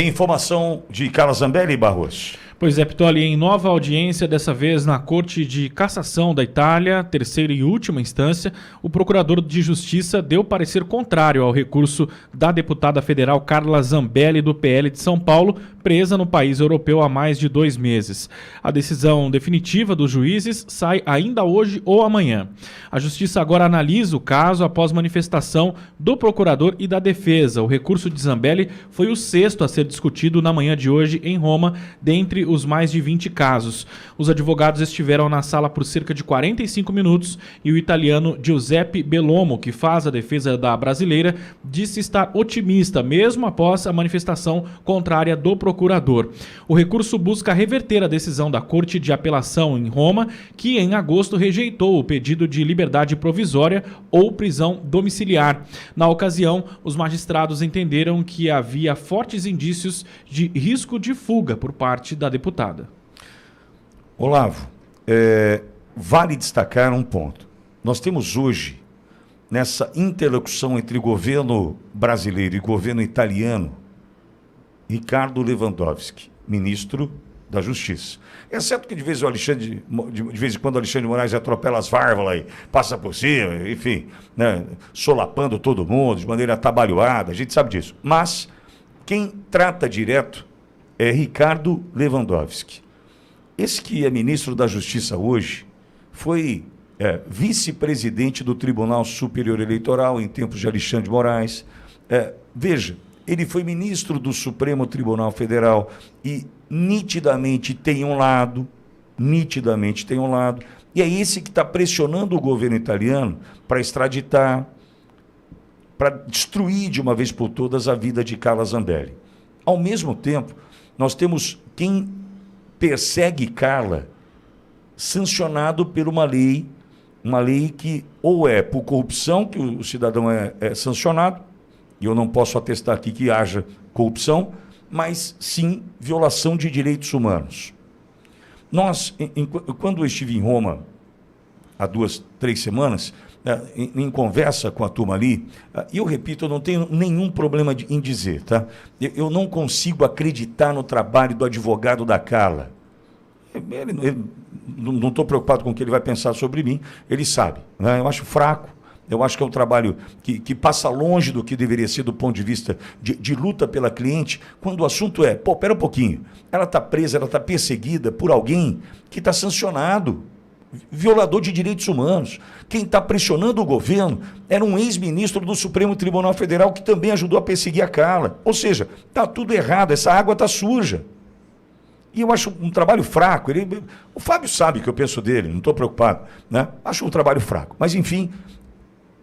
Informação de Carla Zambelli, Barros. Pois é, Pitoli, em nova audiência, dessa vez na Corte de Cassação da Itália, terceira e última instância, o procurador de Justiça deu parecer contrário ao recurso da deputada federal Carla Zambelli, do PL de São Paulo, presa no país europeu há mais de 2 meses. A decisão definitiva dos juízes sai ainda hoje ou amanhã. A Justiça agora analisa o caso após manifestação do procurador e da defesa. O recurso de Zambelli foi o 6º a ser discutido na manhã de hoje em Roma, dentre os mais de 20 casos. Os advogados estiveram na sala por cerca de 45 minutos e o italiano Giuseppe Bellomo, que faz a defesa da brasileira, disse estar otimista, mesmo após a manifestação contrária do procurador. O recurso busca reverter a decisão da Corte de Apelação em Roma, que em agosto rejeitou o pedido de liberdade provisória ou prisão domiciliar. Na ocasião, os magistrados entenderam que havia fortes indícios de risco de fuga por parte da deputada. Olavo, vale destacar um ponto. Nós temos hoje, nessa interlocução entre governo brasileiro e governo italiano, Ricardo Lewandowski, ministro da Justiça. É certo que de vez em quando o Alexandre de Moraes atropela as válvulas aí, passa por cima, enfim, né, solapando todo mundo de maneira atabalhoada, a gente sabe disso. Mas quem trata direto é Ricardo Lewandowski. Esse que é ministro da Justiça hoje foi vice-presidente do Tribunal Superior Eleitoral em tempos de Alexandre de Moraes. Veja, ele foi ministro do Supremo Tribunal Federal e nitidamente tem um lado, e é esse que está pressionando o governo italiano para extraditar, para destruir de uma vez por todas a vida de Carla Zambelli. Ao mesmo tempo, nós temos quem persegue Carla sancionado por uma lei que ou é por corrupção, que o cidadão é sancionado, e eu não posso atestar aqui que haja corrupção, mas sim violação de direitos humanos. Quando eu estive em Roma, há 2, 3 semanas, em conversa com a turma ali, e eu repito, eu não tenho nenhum problema em dizer, tá? Eu não consigo acreditar no trabalho do advogado da Carla. Não estou preocupado com o que ele vai pensar sobre mim, ele sabe, né? Eu acho fraco, eu acho que é um trabalho que passa longe do que deveria ser do ponto de vista de luta pela cliente, quando o assunto pera um pouquinho, ela está presa, ela está perseguida por alguém que está sancionado, violador de direitos humanos. Quem está pressionando o governo era um ex-ministro do Supremo Tribunal Federal que também ajudou a perseguir a Carla. Ou seja, está tudo errado, essa água está suja. E eu acho um trabalho fraco. O Fábio sabe o que eu penso dele, não estou preocupado, né? Acho um trabalho fraco. Mas, enfim,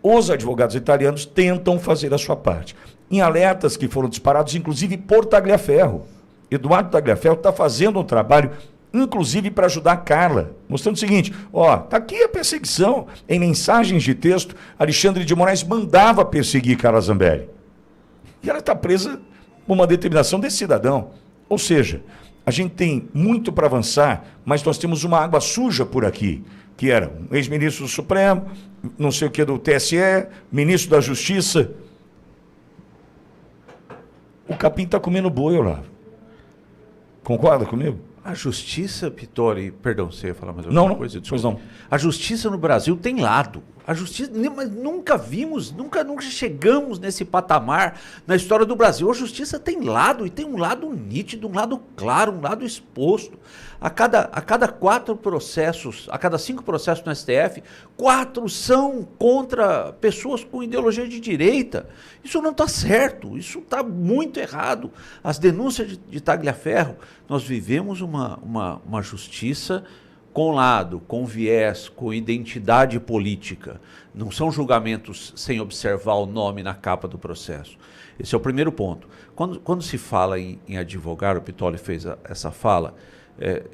os advogados italianos tentam fazer a sua parte. Em alertas que foram disparados, inclusive por Tagliaferro. Eduardo Tagliaferro está fazendo um trabalho inclusive para ajudar a Carla, mostrando o seguinte, está aqui a perseguição, em mensagens de texto, Alexandre de Moraes mandava perseguir Carla Zambelli. E ela está presa por uma determinação desse cidadão. Ou seja, a gente tem muito para avançar, mas nós temos uma água suja por aqui, que era um ex-ministro do Supremo, não sei o que do TSE, ministro da Justiça. O capim está comendo boi, Olavo. Concorda comigo? A justiça, Pitoli, perdão, você ia falar mais alguma coisa? Pois não. A justiça no Brasil tem lado. A justiça, mas nunca chegamos nesse patamar na história do Brasil. A justiça tem lado, e tem um lado nítido, um lado claro, um lado exposto. A cada 4 processos, a cada 5 processos no STF, 4 são contra pessoas com ideologia de direita. Isso não está certo, isso está muito errado. As denúncias de Tagliaferro, nós vivemos uma justiça com lado, com viés, com identidade política. Não são julgamentos sem observar o nome na capa do processo. Esse é o primeiro ponto. Quando se fala em advogar, o Pitoli fez essa fala,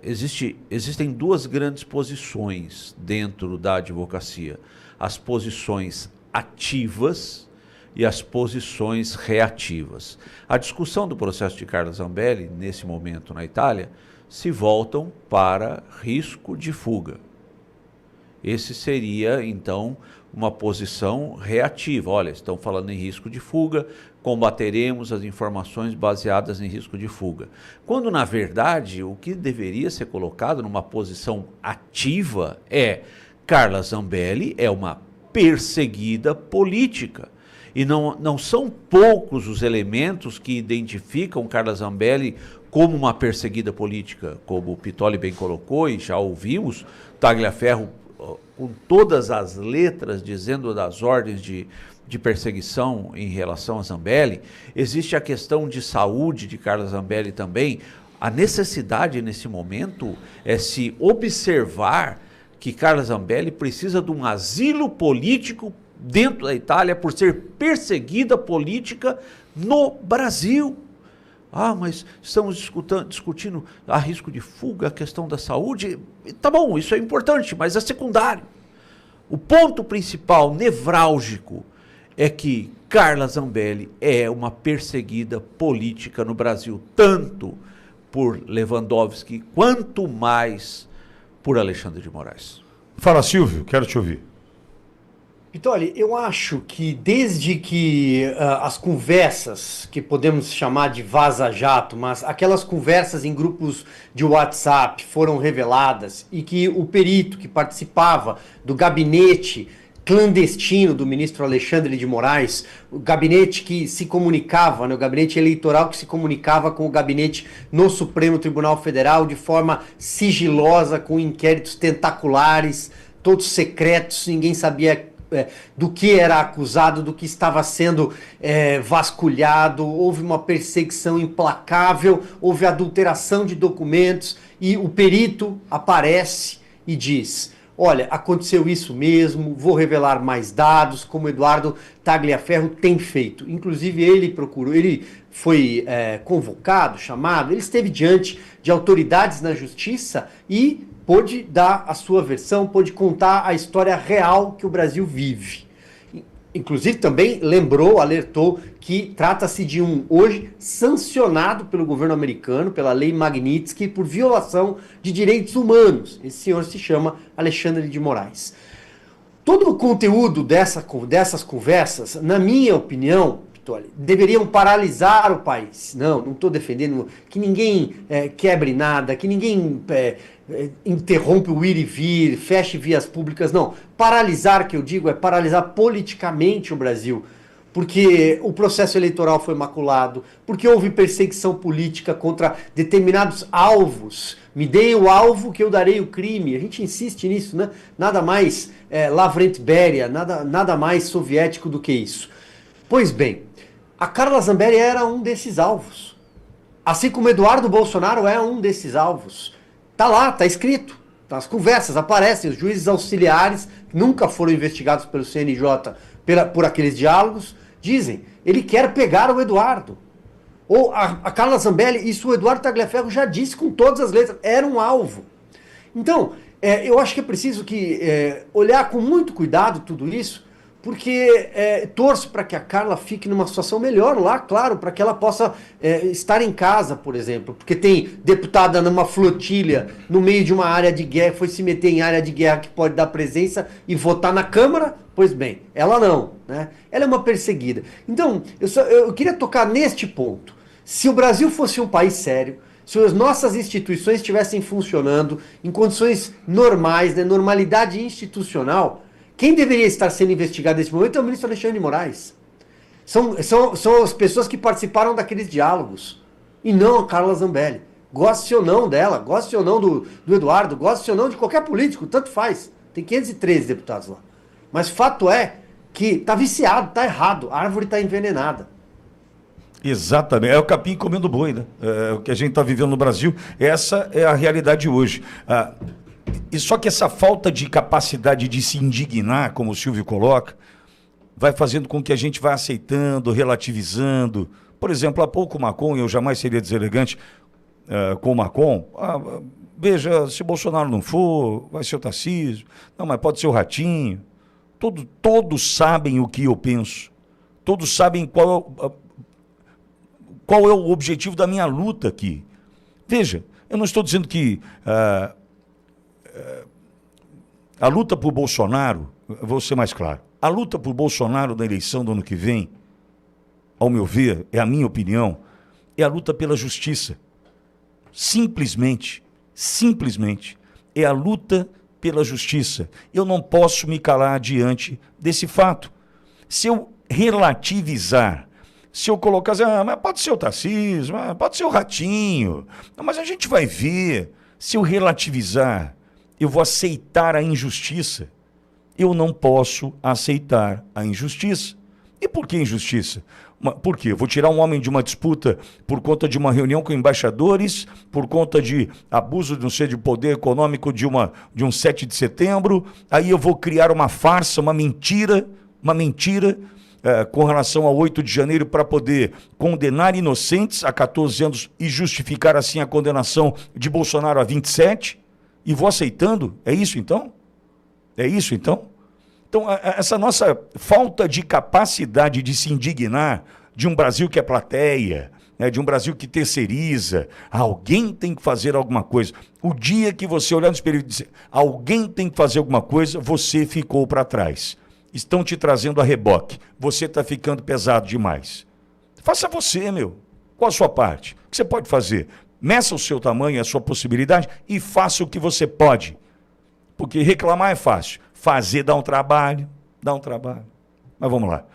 existem 2 grandes posições dentro da advocacia. As posições ativas e as posições reativas. A discussão do processo de Carla Zambelli, nesse momento na Itália, se voltam para risco de fuga. Esse seria, então, uma posição reativa. Olha, estão falando em risco de fuga, combateremos as informações baseadas em risco de fuga. Quando, na verdade, o que deveria ser colocado numa posição ativa é: Carla Zambelli é uma perseguida política. E não são poucos os elementos que identificam Carla Zambelli como uma perseguida política, como o Pitoli bem colocou, e já ouvimos Tagliaferro com todas as letras dizendo das ordens de perseguição em relação a Zambelli. Existe a questão de saúde de Carla Zambelli também. A necessidade nesse momento é se observar que Carla Zambelli precisa de um asilo político dentro da Itália por ser perseguida política no Brasil. Ah, mas estamos discutindo a risco de fuga, a questão da saúde. Tá bom, isso é importante, mas é secundário. O ponto principal, nevrálgico, é que Carla Zambelli é uma perseguida política no Brasil, tanto por Lewandowski, quanto mais por Alexandre de Moraes. Fala, Silvio, quero te ouvir. Pitoli, eu acho que desde que as conversas, que podemos chamar de vaza-jato, mas aquelas conversas em grupos de WhatsApp foram reveladas e que o perito que participava do gabinete clandestino do ministro Alexandre de Moraes, o gabinete que se comunicava, né, o gabinete eleitoral que se comunicava com o gabinete no Supremo Tribunal Federal de forma sigilosa, com inquéritos tentaculares, todos secretos, ninguém sabia do que era acusado, do que estava sendo vasculhado. Houve uma perseguição implacável, houve adulteração de documentos e o perito aparece e diz: olha, aconteceu isso mesmo, vou revelar mais dados, como Eduardo Tagliaferro tem feito. Inclusive ele foi convocado, chamado, ele esteve diante de autoridades na justiça e pôde dar a sua versão, pôde contar a história real que o Brasil vive. Inclusive também alertou que trata-se de hoje sancionado pelo governo americano, pela lei Magnitsky, por violação de direitos humanos. Esse senhor se chama Alexandre de Moraes. Todo o conteúdo dessas conversas, na minha opinião, deveriam paralisar o país. Não estou defendendo que ninguém quebre nada, que ninguém interrompe o ir e vir, feche vias públicas. Não, paralisar, que eu digo, é paralisar politicamente o Brasil. Porque o processo eleitoral foi maculado, porque houve perseguição política contra determinados alvos. Me dei o alvo que eu darei o crime. A gente insiste nisso, né? Nada mais Lavrent Beria, nada mais soviético do que isso. Pois bem, a Carla Zambelli era um desses alvos. Assim como Eduardo Bolsonaro é um desses alvos. Tá lá, tá escrito. As conversas aparecem, os juízes auxiliares, que nunca foram investigados pelo CNJ por aqueles diálogos, dizem: ele quer pegar o Eduardo. Ou a Carla Zambelli, isso o Eduardo Tagliaferro já disse com todas as letras, era um alvo. Então, eu acho que é preciso olhar com muito cuidado tudo isso, porque torço para que a Carla fique numa situação melhor lá, claro, para que ela possa estar em casa, por exemplo, porque tem deputada numa flotilha no meio de uma área de guerra, foi se meter em área de guerra que pode dar presença e votar na Câmara. Pois bem, ela não, né? Ela é uma perseguida. Então, eu queria tocar neste ponto. Se o Brasil fosse um país sério, se as nossas instituições estivessem funcionando em condições normais, né, normalidade institucional, quem deveria estar sendo investigado nesse momento é o ministro Alexandre de Moraes. São as pessoas que participaram daqueles diálogos, e não a Carla Zambelli. Goste ou não dela, goste ou não do Eduardo, goste ou não de qualquer político, tanto faz. Tem 513 deputados lá. Mas fato é que está viciado, está errado, a árvore está envenenada. Exatamente, é o capim comendo boi, né? O que a gente está vivendo no Brasil, essa é a realidade hoje. E só que essa falta de capacidade de se indignar, como o Silvio coloca, vai fazendo com que a gente vá aceitando, relativizando. Por exemplo, há pouco o Macron, eu jamais seria deselegante com o Macron, veja, se Bolsonaro não for, vai ser o Tarcísio, não, mas pode ser o Ratinho. Todos sabem o que eu penso, todos sabem qual é o objetivo da minha luta aqui. Veja, eu não estou dizendo que a luta por Bolsonaro, vou ser mais claro, A luta por Bolsonaro na eleição do ano que vem, ao meu ver, é a minha opinião, é a luta pela justiça. Simplesmente, é a luta pela justiça. Eu não posso me calar diante desse fato. Se eu relativizar, se eu colocar assim, mas pode ser o Tarcísio, pode ser o Ratinho, mas a gente vai ver. Se eu relativizar, eu vou aceitar a injustiça. Eu não posso aceitar a injustiça. E por que injustiça? Por quê? Eu vou tirar um homem de uma disputa por conta de uma reunião com embaixadores, por conta de abuso de de poder econômico de um 7 de setembro, aí eu vou criar uma farsa, uma mentira com relação ao 8 de janeiro para poder condenar inocentes a 14 anos e justificar assim a condenação de Bolsonaro a 27, e vou aceitando? É isso então? É isso então? Então, essa nossa falta de capacidade de se indignar de um Brasil que é plateia, né, de um Brasil que terceiriza, alguém tem que fazer alguma coisa. O dia que você olhar no espelho e dizer, alguém tem que fazer alguma coisa, você ficou para trás. Estão te trazendo a reboque. Você está ficando pesado demais. Faça você, meu. Qual a sua parte? O que você pode fazer? Meça o seu tamanho, a sua possibilidade e faça o que você pode. Porque reclamar é fácil. Fazer dá um trabalho. Mas vamos lá.